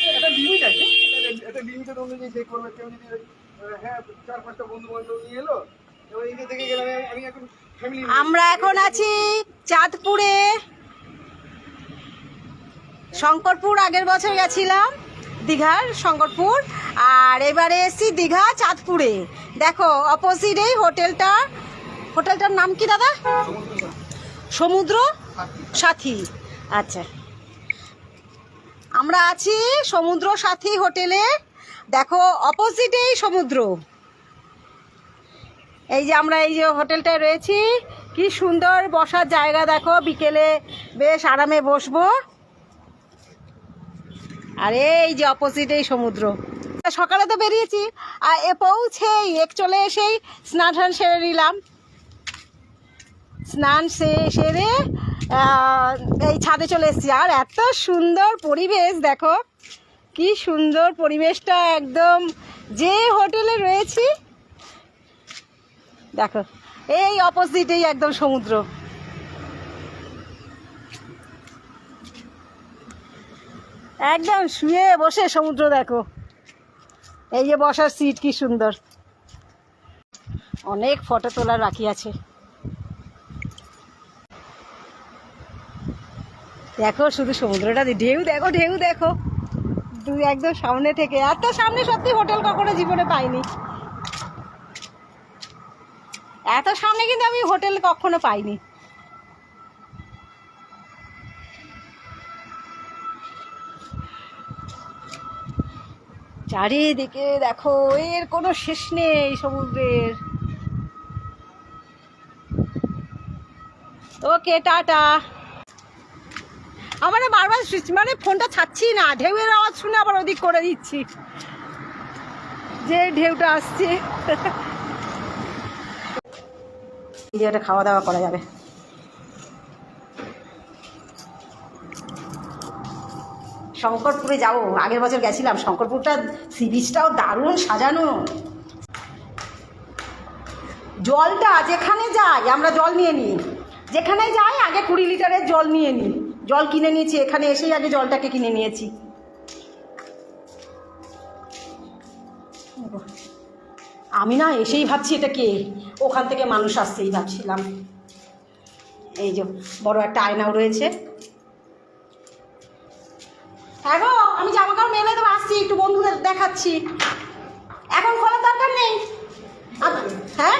একটা লিমিট আছে, একটা লিমিটের অনুযায়ী যে করবে। কেউ যদি হ্যাঁ 4-5টা বন্ধু বান্ধব নিয়ে এলো, এবার এখান থেকে গেলাম আমি এখন ফ্যামিলি। আমরা এখন আছি চাঁদপুরে, শঙ্করপুর আগের বছর গেছিলাম, দীঘার শঙ্করপুর, আর এবারে এসছি দীঘা চাঁদপুরে। দেখো অপোজিটেই হোটেলটার নাম কি দাদা? সমুদ্র সাথী। আচ্ছা, আমরা আছি সমুদ্র সাথী হোটেলে। দেখো অপোজিটেই সমুদ্র। এই যে আমরা এই যে হোটেলটায় রয়েছি, কি সুন্দর বসার জায়গা। দেখো বিকেলে বেশ আরামে বসবো। আর এই যে অপোজিটেই সমুদ্র। সকালে তো বেরিয়েছি, আর পৌঁছেই চলে এসেই স্নান টান সেরে নিলাম। স্নান সেরে এই ছাদে চলে এসেছি। আর এত সুন্দর পরিবেশ, দেখো কি সুন্দর পরিবেশটা। একদম যে হোটেলে রয়েছি, দেখো এই অপোজিটেই একদম সমুদ্র। একদম শুয়ে বসে সমুদ্র দেখো। এই যে বসার সিট কি সুন্দর, অনেক ফটো তোলার বাকি আছে। দেখো শুধু সমুদ্রটা, ঢেউ দেখো, ঢেউ দেখো একদম সামনে থেকে। এত সামনে সত্যি হোটেল কখনো জীবনে পাইনি। এত সামনে কিন্তু আমি হোটেল কখনো পাইনি। চারিদিকে দেখো, এর কোনো শেষ নেই সমুদ্রের। ওকে টাটা। আমার বারবার মানে ফোনটা ছাড়ছি না, ঢেউয়ের আওয়াজ শুনে আবার ওদিক করে দিচ্ছি, যে ঢেউটা আসছে। একটা খাওয়া দাওয়া করা যাবে। শঙ্করপুরে যাবো, আগের বছর গেছিলাম শঙ্করপুরটা, সি বিচটাও দারুণ সাজানো। জলটা যেখানে যাই আমরা জল নিয়ে নিই, যেখানে যাই আগে 20 লিটারের জল নিয়ে নিই। জল কিনে নিয়েছি, এখানে এসেই আগে জলটাকে কিনে নিয়েছি। আমি না এসেই ভাবছি এটা কে, ওখান থেকে মানুষ আসছেই ভাবছিলাম। এই যে বড় একটা আয়নাও রয়েছে। হ্যাঁ গো, আমি জামা কাপড় মেলে দেবো, আসছি একটু বন্ধুদের দেখাচ্ছি। এখন খোলার দরকার নেই। হ্যাঁ